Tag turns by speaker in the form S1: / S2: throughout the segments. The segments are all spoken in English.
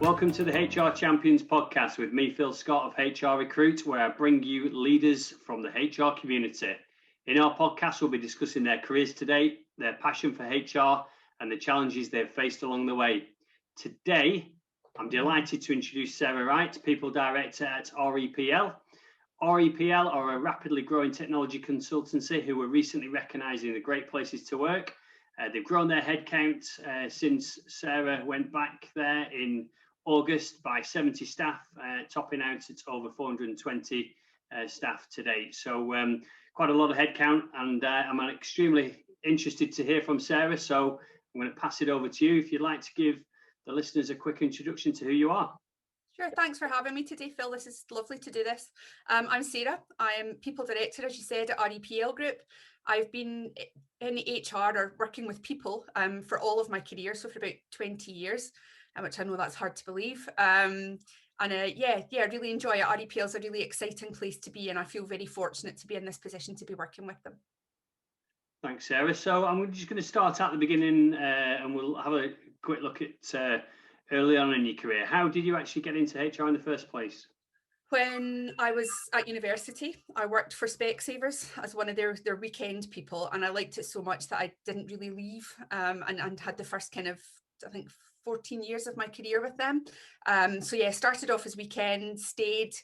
S1: Welcome to the HR Champions podcast with me, Phil Scott of HR Recruit, where I bring you leaders from the HR community. In our podcast, we'll be discussing their careers to date, their passion for HR, and the challenges they've faced along the way. Today, I'm delighted to introduce Sarah Wright, People Director at REPL. REPL are a rapidly growing technology consultancy who were recently recognised in the Great Places to Work. They've grown their headcount since Sarah went back there in August by 70 staff, topping out at over 420 staff to date. So quite a lot of headcount, and I'm extremely interested to hear from Sarah. So I'm going to pass it over to you if you'd like to give the listeners a quick introduction to who you are.
S2: Sure, thanks for having me today, Phil. This is lovely to do this. I'm Sarah. I am People Director, as you said, at REPL Group. I've been in HR or working with people for all of my career, so for about 20 years, which I know that's hard to believe. I really enjoy it. REPL is a really exciting place to be, and I feel very fortunate to be in this position to be working with them.
S1: Thanks, Sarah. So I'm just going to start at the beginning and we'll have a quick look at early on in your career. How did you actually get into HR in the first place?
S2: When I was at university, I worked for Specsavers as one of their weekend people, and I liked it so much that I didn't really leave and had the first kind of, I think, 14 years of my career with them. Started off as weekend, stayed,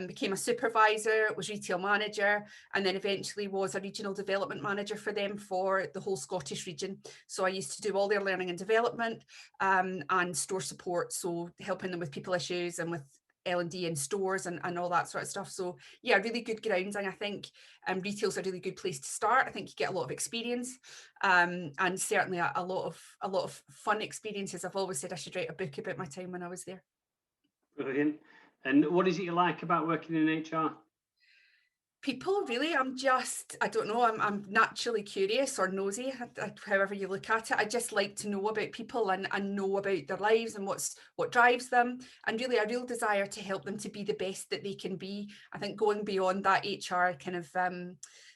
S2: became a supervisor, was retail manager, and then eventually was a regional development manager for them for the whole Scottish region. So I used to do all their learning and development and store support, so helping them with people issues and with L&D in stores and all that sort of stuff. So yeah, really good grounding. I think retail's a really good place to start. I think you get a lot of experience and certainly a lot of fun experiences. I've always said I should write a book about my time when I was there.
S1: Brilliant. And what is it you like about working in HR?
S2: People, really. I don't know, I'm naturally curious or nosy, however you look at it. I just like to know about people and know about their lives and what drives them, and really a real desire to help them to be the best that they can be. I think going beyond that HR kind of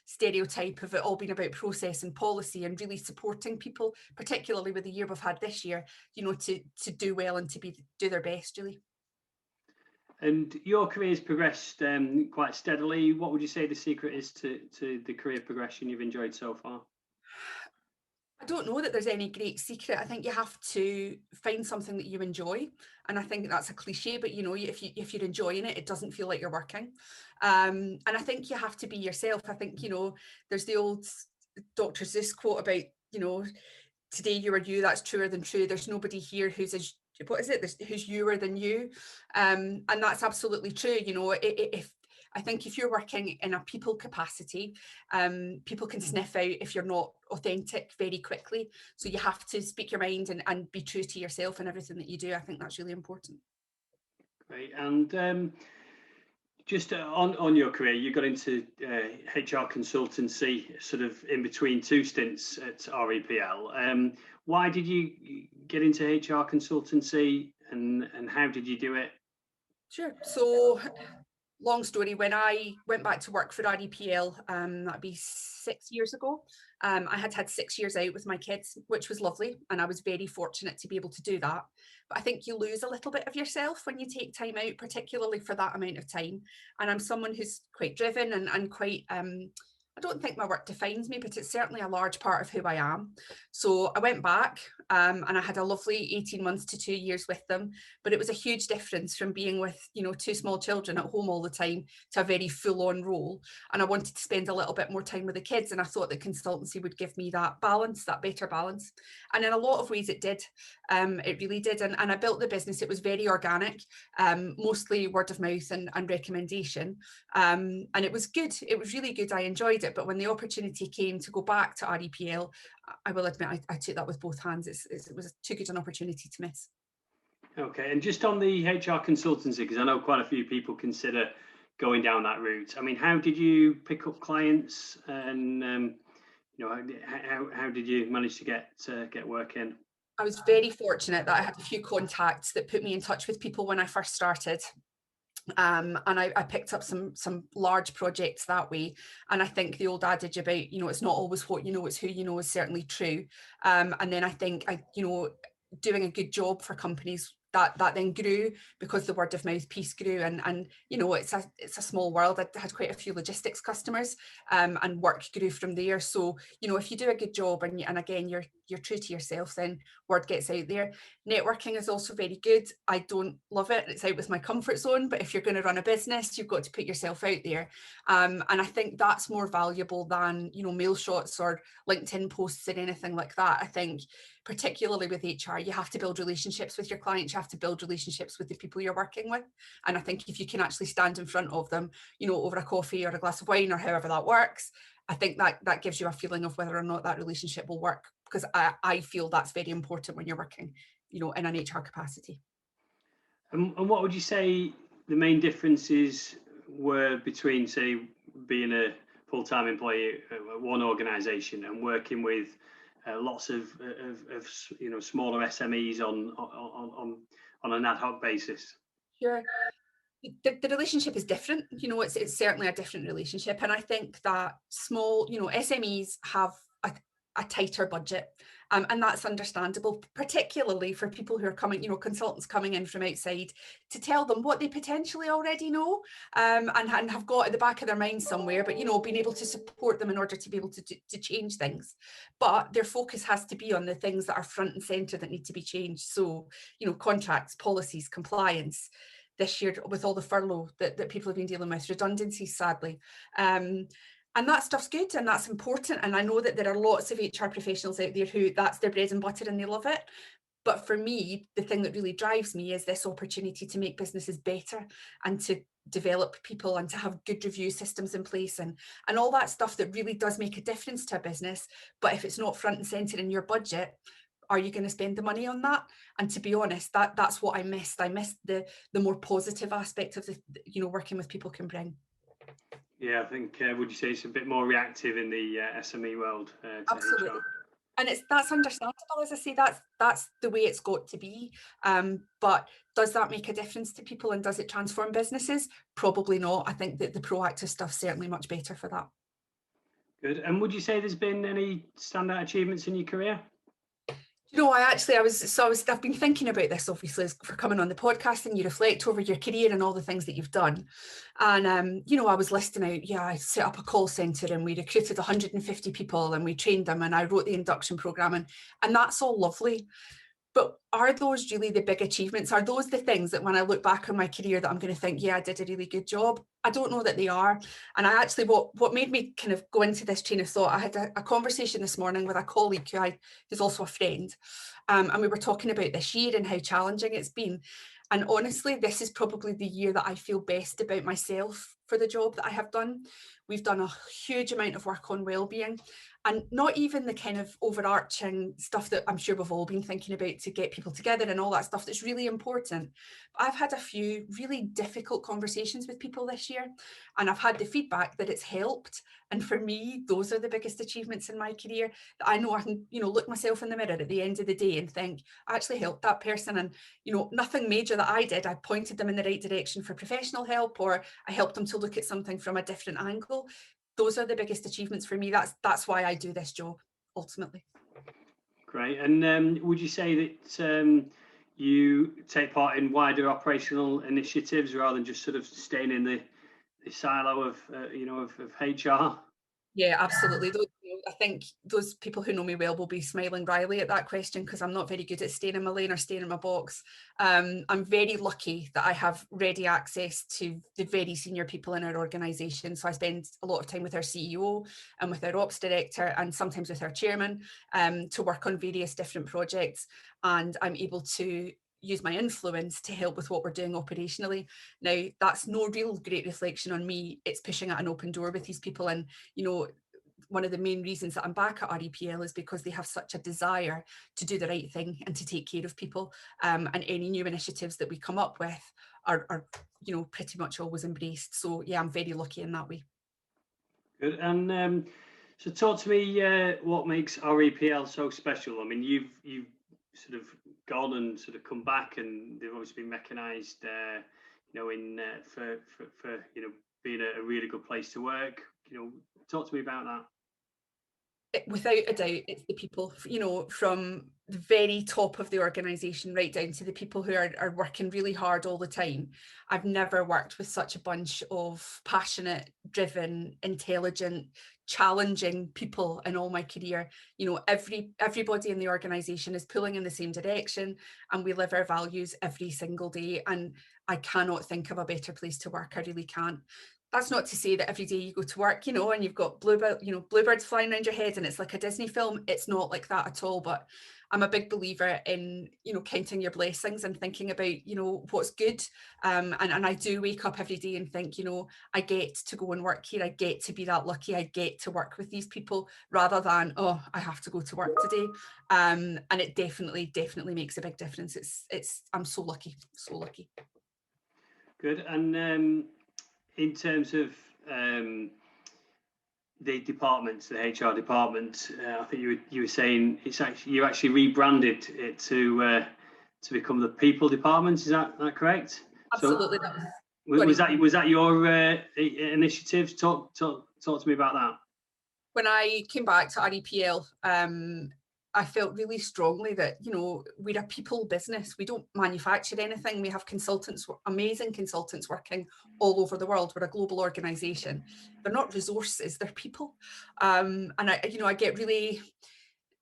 S2: stereotype of it all being about process and policy, and really supporting people, particularly with the year we've had this year, to do well and to do their best, really.
S1: And your career's progressed quite steadily. What would you say the secret is to the career progression you've enjoyed so far?
S2: I don't know that there's any great secret. I think you have to find something that you enjoy. And I think that's a cliche, but if you're enjoying it, it doesn't feel like you're working. And I think you have to be yourself. I think, there's the old Dr. Seuss quote about, today you are you, that's truer than true. There's nobody here who's who's youer than you. And that's absolutely true. I think if you're working in a people capacity, people can sniff out if you're not authentic very quickly. So you have to speak your mind and be true to yourself in everything that you do. I think that's really important.
S1: Great. And just on your career, you got into HR consultancy sort of in between two stints at REPL. Why did you get into HR consultancy and how did you do it?
S2: Sure. So long story, when I went back to work for REPL, that'd be 6 years ago, I had 6 years out with my kids, which was lovely. And I was very fortunate to be able to do that. But I think you lose a little bit of yourself when you take time out, particularly for that amount of time. And I'm someone who's quite driven and quite, I don't think my work defines me, but it's certainly a large part of who I am. So I went back and I had a lovely 18 months to 2 years with them. But it was a huge difference from being with, two small children at home all the time to a very full-on role. And I wanted to spend a little bit more time with the kids. And I thought that consultancy would give me that balance, that better balance. And in a lot of ways it did. It really did. And I built the business. It was very organic, mostly word of mouth and recommendation. And it was good. It was really good. I enjoyed it. But when the opportunity came to go back to REPL, I will admit I took that with both hands. It was too good an opportunity to miss.
S1: Okay, and just on the HR consultancy, because I know quite a few people consider going down that route. I mean, how did you pick up clients, and how did you manage to get work in?
S2: I was very fortunate that I had a few contacts that put me in touch with people when I first started. And I picked up some large projects that way. And I think the old adage about, it's not always what you know, it's who you know is certainly true. And then I think, doing a good job for companies, that then grew because the word of mouth piece grew, and you know, it's a small world. I had quite a few logistics customers, and work grew from there. So, you know, if you do a good job and again you're true to yourself, then word gets out there. Networking is also very good. I don't love it. It's out with my comfort zone, but if you're going to run a business, you've got to put yourself out there. And I think that's more valuable than, you know, mail shots or LinkedIn posts or anything like that. I think particularly with HR, you have to build relationships with your clients. You have to build relationships with the people you're working with. And I think if you can actually stand in front of them, you know, over a coffee or a glass of wine or however that works, I think that gives you a feeling of whether or not that relationship will work, because I feel that's very important when you're working, you know, in an HR capacity.
S1: And what would you say the main differences were between, say, being a full-time employee at one organisation and working with lots of you know, smaller SMEs on an ad hoc basis?
S2: Sure. The relationship is different. You know, it's certainly a different relationship. And I think that small, you know, SMEs have a tighter budget. And that's understandable, particularly for people who are coming, you know, consultants coming in from outside, to tell them what they potentially already know, and have got at the back of their mind somewhere, but, you know, being able to support them in order to be able to change things. But their focus has to be on the things that are front and centre that need to be changed. So, you know, contracts, policies, compliance. This year, with all the furlough that people have been dealing with, redundancies, sadly. And that stuff's good and that's important. And I know that there are lots of HR professionals out there who that's their bread and butter and they love it. But for me, the thing that really drives me is this opportunity to make businesses better and to develop people and to have good review systems in place and all that stuff that really does make a difference to a business. But if it's not front and centre in your budget, are you going to spend the money on that? And to be honest, that's what I missed. I missed the more positive aspect of the, you know, working with people can bring.
S1: Yeah, I think, would you say it's a bit more reactive in the SME world to
S2: Absolutely.
S1: HR?
S2: And that's understandable, as I say, that's the way it's got to be. But does that make a difference to people and does it transform businesses? Probably not. I think that the proactive stuff's certainly much better for that.
S1: Good. And would you say there's been any standout achievements in your career?
S2: You know, I've been thinking about this, obviously, as for coming on the podcast, and you reflect over your career and all the things that you've done. And, you know, I was listing out, I set up a call centre and we recruited 150 people and we trained them and I wrote the induction programme and that's all lovely. But are those really the big achievements? Are those the things that when I look back on my career that I'm going to think, yeah, I did a really good job? I don't know that they are. And I actually, what made me kind of go into this train of thought, I had a conversation this morning with a colleague who's also a friend. And we were talking about this year and how challenging it's been. And honestly, this is probably the year that I feel best about myself for the job that I have done. We've done a huge amount of work on wellbeing, and not even the kind of overarching stuff that I'm sure we've all been thinking about to get people together and all that stuff that's really important. But I've had a few really difficult conversations with people this year, and I've had the feedback that it's helped. And for me, those are the biggest achievements in my career, that I know I can, you know, look myself in the mirror at the end of the day and think, I actually helped that person. And, you know, nothing major that I did, I pointed them in the right direction for professional help, or I helped them to look at something from a different angle. Those are the biggest achievements for me. That's why I do this job, ultimately.
S1: Great. And would you say that you take part in wider operational initiatives rather than just sort of staying in the silo of of HR?
S2: Yeah, absolutely. I think those people who know me well will be smiling wryly at that question, because I'm not very good at staying in my lane or staying in my box. I'm very lucky that I have ready access to the very senior people in our organisation. So I spend a lot of time with our CEO and with our ops director and sometimes with our chairman to work on various different projects. And I'm able to use my influence to help with what we're doing operationally. Now, that's no real great reflection on me. It's pushing at an open door with these people. And, you know, one of the main reasons that I'm back at REPL is because they have such a desire to do the right thing and to take care of people. And any new initiatives that we come up with are you know, pretty much always embraced. So yeah, I'm very lucky in that way.
S1: Good. And so talk to me what makes REPL so special. I mean, you've sort of gone and sort of come back, and they've obviously been recognised, you know, in for you know, being a really good place to work. You know, talk to me about that.
S2: without a doubt, it's the people, you know, from the very top of the organisation right down to the people who are working really hard all the time. I've never worked with such a bunch of passionate, driven, intelligent, challenging people in all my career. You know, everybody in the organisation is pulling in the same direction, and we live our values every single day. And I cannot think of a better place to work. I really can't. That's not to say that every day you go to work, you know, and you've got bluebirds flying around your head and it's like a Disney film. It's not like that at all. But I'm a big believer in, you know, counting your blessings and thinking about, you know, what's good. And I do wake up every day and think, you know, I get to go and work here. I get to be that lucky. I get to work with these people rather than, oh, I have to go to work today. And it definitely makes a big difference. I'm so lucky, so lucky.
S1: Good. And in terms of the departments, the HR department, I think you were saying you actually rebranded it to become the people department. Is that correct?
S2: Absolutely.
S1: So, was that your initiative? Talk to me about that.
S2: When I came back to REPL, I felt really strongly that, you know, we're a people business. We don't manufacture anything. We have consultants, amazing consultants working all over the world. We're a global organisation. They're not resources, they're people. And I get really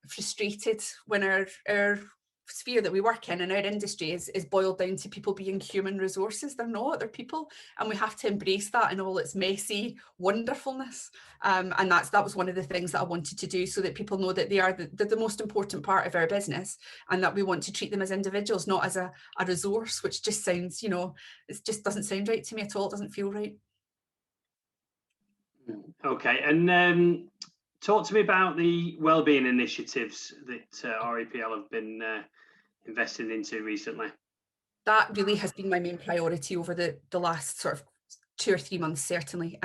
S2: frustrated when our sphere that we work in our industry is boiled down to people being human resources. They're not, they're people, and we have to embrace that in all its messy wonderfulness. And that was one of the things that I wanted to do, so that people know that they're the most important part of our business, and that we want to treat them as individuals, not as a resource, which just sounds, you know, it just doesn't sound right to me at all. It doesn't feel right.
S1: Okay, and talk to me about the wellbeing initiatives that REPL have been investing into recently.
S2: That really has been my main priority over the last sort of 2 or 3 months, certainly.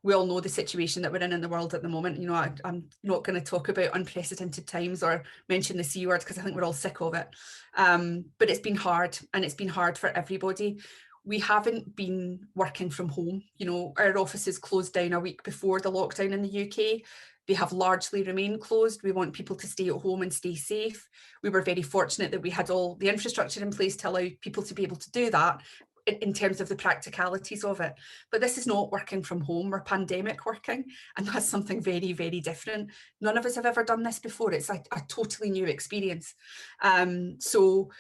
S2: We all know the situation that we're in the world at the moment. You know, I'm not going to talk about unprecedented times or mention the C word, because I think we're all sick of it. But it's been hard, and it's been hard for everybody. We haven't been working from home. You know, our offices closed down a week before the lockdown in the UK. They have largely remained closed. We want people to stay at home and stay safe. We were very fortunate that we had all the infrastructure in place to allow people to be able to do that in terms of the practicalities of it. But this is not working from home. We're pandemic working, and that's something very, very different. None of us have ever done this before. It's a totally new experience. So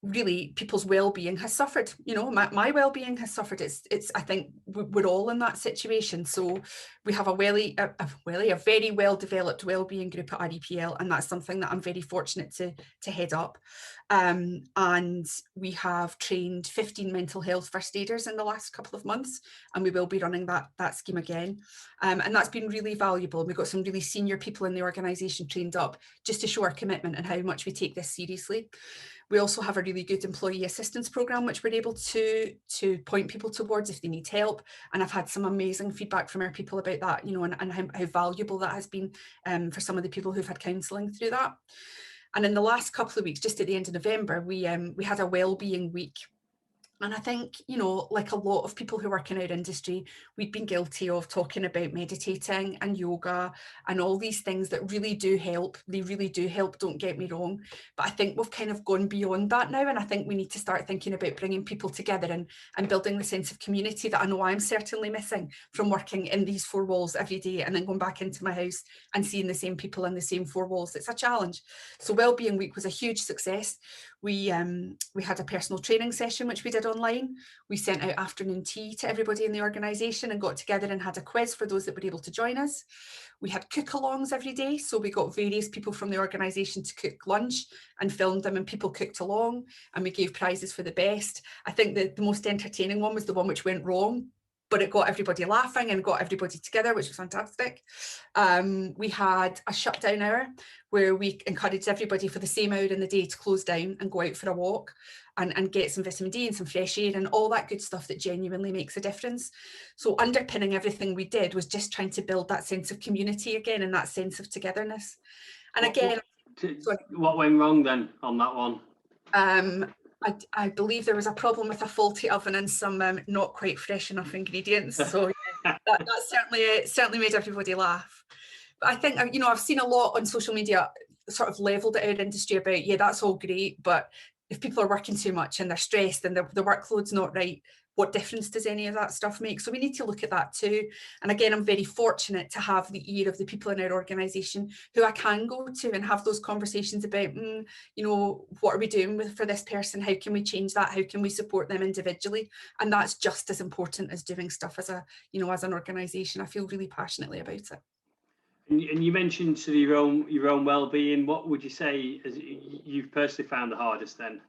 S2: really, people's well-being has suffered. You know, my well-being has suffered. It's I think we're all in that situation. So we have a very well developed well-being group at REPL, and that's something that I'm very fortunate to head up. And we have trained 15 mental health first aiders in the last couple of months, and we will be running that scheme again. And that's been really valuable. We've got some really senior people in the organisation trained up just to show our commitment and how much we take this seriously. We also have a really good employee assistance programme, which we're able to point people towards if they need help. And I've had some amazing feedback from our people about that, you know, and how valuable that has been for some of the people who've had counselling through that. And in the last couple of weeks, just at the end of November, we had a wellbeing week. And I think, you know, like a lot of people who work in our industry, we've been guilty of talking about meditating and yoga and all these things that really do help. They really do help, don't get me wrong. But I think we've kind of gone beyond that now. And I think we need to start thinking about bringing people together and building the sense of community that I know I'm certainly missing from working in these four walls every day and then going back into my house and seeing the same people in the same four walls. It's a challenge. So Wellbeing Week was a huge success. We had a personal training session, which we did online. We sent out afternoon tea to everybody in the organisation and got together and had a quiz for those that were able to join us. We had cook-alongs every day, so we got various people from the organisation to cook lunch and filmed them, and people cooked along, and we gave prizes for the best. I think the most entertaining one was the one which went wrong, but it got everybody laughing and got everybody together, which was fantastic. We had a shutdown hour where we encouraged everybody for the same hour in the day to close down and go out for a walk and get some vitamin D and some fresh air and all that good stuff that genuinely makes a difference. So underpinning everything we did was just trying to build that sense of community again and that sense of togetherness. And
S1: what went wrong then on that one?
S2: I believe there was a problem with a faulty oven and some not quite fresh enough ingredients. So yeah, that certainly made everybody laugh. I think, I've seen a lot on social media sort of levelled at our industry about, yeah, that's all great, but if people are working too much and they're stressed and the workload's not right, what difference does any of that stuff make? So we need to look at that too. And again, I'm very fortunate to have the ear of the people in our organisation who I can go to and have those conversations about, what are we doing for this person? How can we change that? How can we support them individually? And that's just as important as doing stuff as an organisation. I feel really passionately about it.
S1: And you mentioned sort of your own well-being. What would you say you've personally found the hardest then?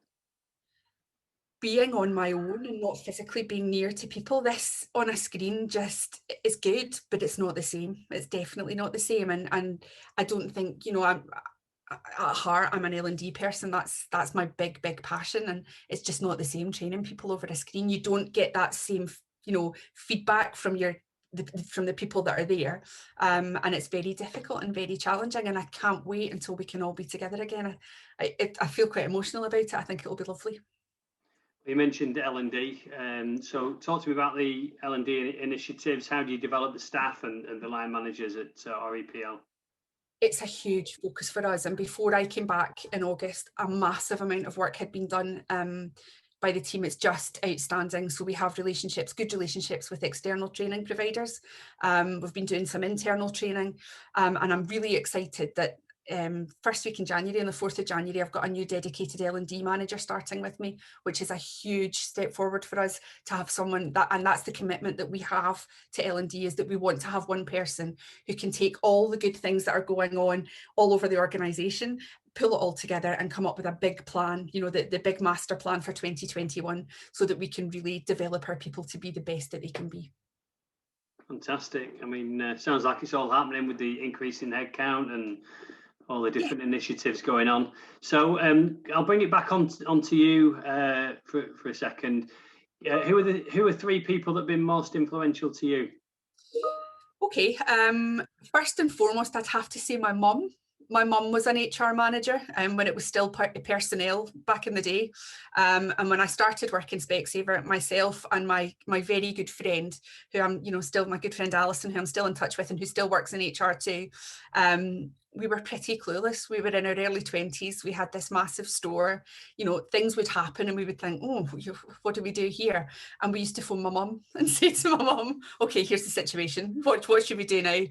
S2: Being on my own and not physically being near to people. This on a screen just is good, but it's not the same. It's definitely not the same. And I don't think, I'm at heart, I'm an L&D person. That's my big passion, and it's just not the same training people over a screen. You don't get that same feedback from the people that are there, and it's very difficult and very challenging, and I can't wait until we can all be together again. I feel quite emotional about it. I think it'll be lovely.
S1: You mentioned L&D, so talk to me about the L&D initiatives. How do you develop the staff and the line managers at REPL?
S2: It's a huge focus for us, and before I came back in August, a massive amount of work had been done by the team. It's just outstanding. So we have good relationships with external training providers. We've been doing some internal training, and I'm really excited that first week in January, on the 4th of January, I've got a new dedicated L&D manager starting with me, which is a huge step forward for us to have someone and that's the commitment that we have to L&D, is that we want to have one person who can take all the good things that are going on all over the organisation, pull it all together and come up with a big plan, the big master plan for 2021, so that we can really develop our people to be the best that they can be.
S1: Fantastic. I mean, sounds like it's all happening with the increase in headcount and all the different initiatives going on. So I'll bring it back onto you for a second. Who are three people that have been most influential to you?
S2: Okay, first and foremost, I'd have to say my mum. My mum was an HR manager when it was still personnel back in the day. And when I started working Specsavers, myself and my very good friend, who I'm still my good friend Alison, who I'm still in touch with and who still works in HR too, we were pretty clueless. We were in our early 20s. We had this massive store. Things would happen and we would think, oh, what do we do here? And we used to phone my mum and say to my mum, okay, here's the situation. What should we do now?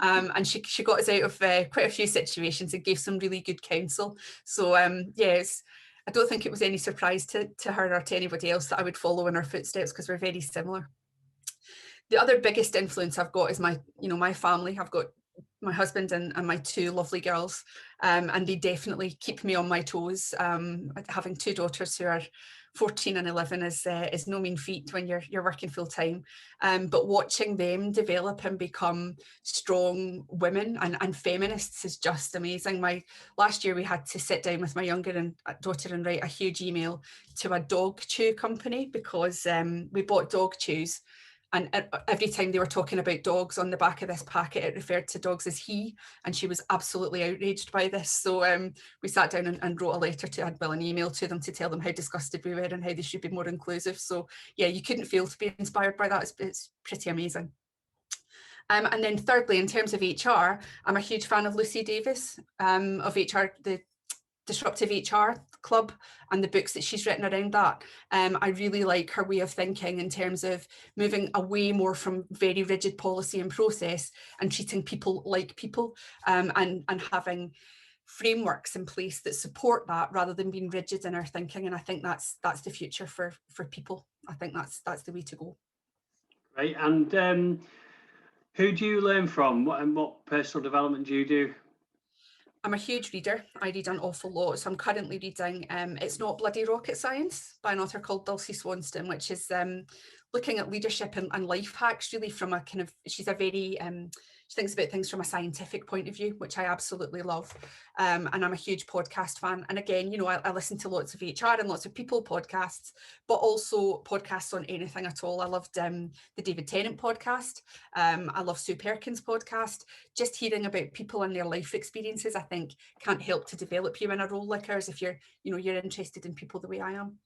S2: And she got us out of quite a few situations and gave some really good counsel. So yes, I don't think it was any surprise to her or to anybody else that I would follow in her footsteps, because we're very similar. The other biggest influence I've got is my family. I've got my husband and my two lovely girls, and they definitely keep me on my toes. Having two daughters who are 14 and 11 is no mean feat when you're working full time, but watching them develop and become strong women and feminists is just amazing. Last year we had to sit down with my younger daughter and write a huge email to a dog chew company, because we bought dog chews. And every time they were talking about dogs on the back of this packet, it referred to dogs as he, and she was absolutely outraged by this. So we sat down and wrote a letter an email to them to tell them how disgusted we were and how they should be more inclusive. So yeah, you couldn't fail to be inspired by that. It's pretty amazing. And then thirdly, in terms of HR, I'm a huge fan of Lucy Davis, of HR, the Disruptive HR Club, and the books that she's written around that. I really like her way of thinking in terms of moving away more from very rigid policy and process and treating people like people, and having frameworks in place that support that rather than being rigid in our thinking. And I think that's the future for people. I think that's the way to go.
S1: Right. And who do you learn from? What personal development do you do?
S2: I'm a huge reader. I read an awful lot. So I'm currently reading It's Not Bloody Rocket Science by an author called Dulcie Swanston, which is looking at leadership and life hacks, really from a kind of, she's a very, she thinks about things from a scientific point of view, which I absolutely love. And I'm a huge podcast fan. And again, I listen to lots of HR and lots of people podcasts, but also podcasts on anything at all. I loved the David Tennant podcast. I love Sue Perkins' podcast. Just hearing about people and their life experiences, I think, can't help to develop you in a role like ours if you're interested in people the way I am.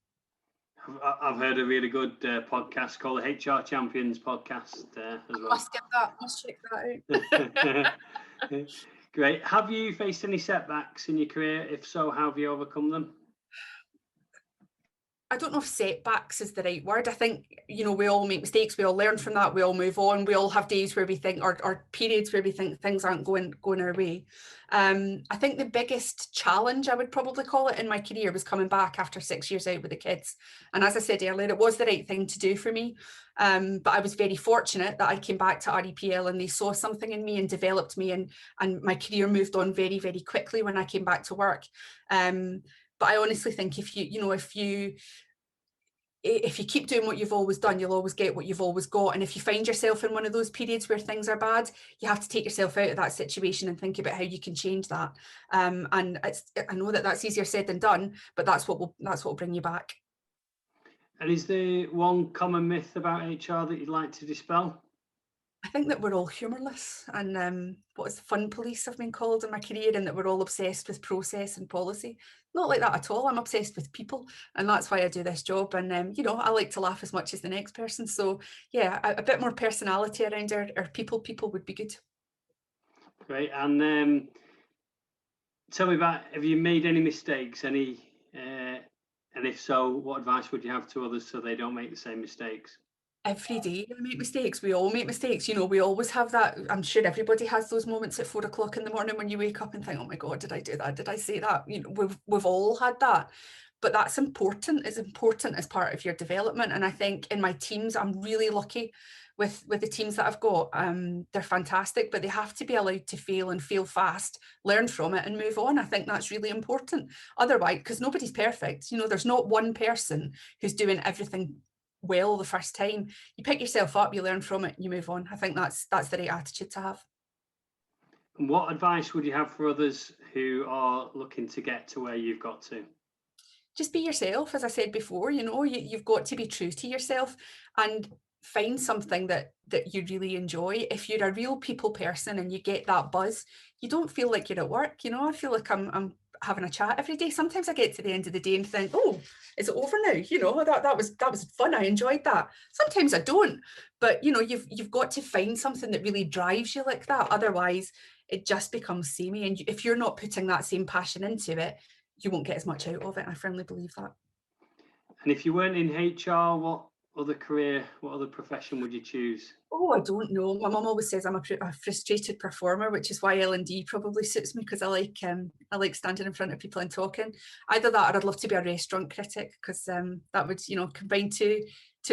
S1: I've heard a really good podcast called the HR Champions podcast as well.
S2: Must check that out.
S1: Great. Have you faced any setbacks in your career? If so, how have you overcome them?
S2: I don't know if setbacks is the right word. I think, we all make mistakes. We all learn from that. We all move on. We all have days where we think, or periods where we think things aren't going our way. I think the biggest challenge, I would probably call it, in my career was coming back after 6 years out with the kids. And as I said earlier, it was the right thing to do for me. But I was very fortunate that I came back to REPL and they saw something in me and developed me, and my career moved on very, very quickly when I came back to work. But I honestly think if you keep doing what you've always done, you'll always get what you've always got. And if you find yourself in one of those periods where things are bad, you have to take yourself out of that situation and think about how you can change that. And I know that that's easier said than done, but that's what will bring you back.
S1: And is there one common myth about HR that you'd like to dispel?
S2: I think that we're all humourless, and what is the fun police I've been called in my career, and that we're all obsessed with process and policy. Not like that at all. I'm obsessed with people, and that's why I do this job. And I like to laugh as much as the next person. So yeah, a bit more personality around our people would be good.
S1: Great. And tell me about, have you made any mistakes? And if so, what advice would you have to others so they don't make the same mistakes?
S2: Every day we make mistakes. We all make mistakes. We always have that. I'm sure everybody has those moments at 4 o'clock in the morning when you wake up and think, oh my God, did I do that? Did I say that? We've all had that. But that's important. It's important as part of your development. And I think in my teams, I'm really lucky with the teams that I've got. They're fantastic, but they have to be allowed to fail and fail fast, learn from it and move on. I think that's really important. Otherwise, because nobody's perfect. There's not one person who's doing everything well the first time. You pick yourself up, you learn from it, you move on. I think that's the right attitude to have.
S1: And what advice would you have for others who are looking to get to where you've got to?
S2: Just be yourself. As I said before, you've got to be true to yourself and find something that you really enjoy. If you're a real people person and you get that buzz, you don't feel like you're at work. I feel like I'm having a chat every day. Sometimes I get to the end of the day and think, oh, is it over now? That was fun. I enjoyed that. Sometimes I don't, but you've got to find something that really drives you like that. Otherwise, it just becomes samey. And if you're not putting that same passion into it, you won't get as much out of it. I firmly believe that.
S1: And if you weren't in HR, what other profession would you choose?
S2: Oh, I don't know. My mum always says I'm a frustrated performer, which is why L&D probably suits me, because I like standing in front of people and talking. Either that, or I'd love to be a restaurant critic, because that would combine two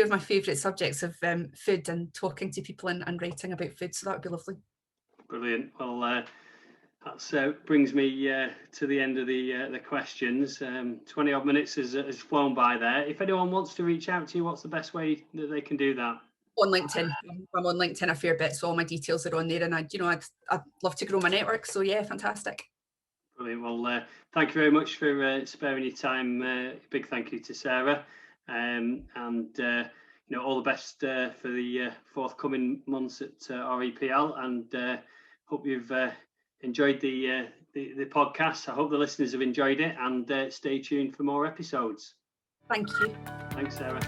S2: of my favourite subjects of food and talking to people and writing about food. So that would be lovely.
S1: Brilliant. Well, that brings me to the end of the questions. 20 odd minutes has flown by there. If anyone wants to reach out to you, what's the best way that they can do that?
S2: On LinkedIn. I'm on LinkedIn a fair bit, so all my details are on there, and I'd love to grow my network. So yeah, fantastic.
S1: Brilliant. Well, thank you very much for sparing your time. Big thank you to Sarah, and all the best for the forthcoming months at REPL, and hope you've enjoyed the podcast. I hope the listeners have enjoyed it, and stay tuned for more episodes.
S2: Thank you.
S1: Thanks, Sarah.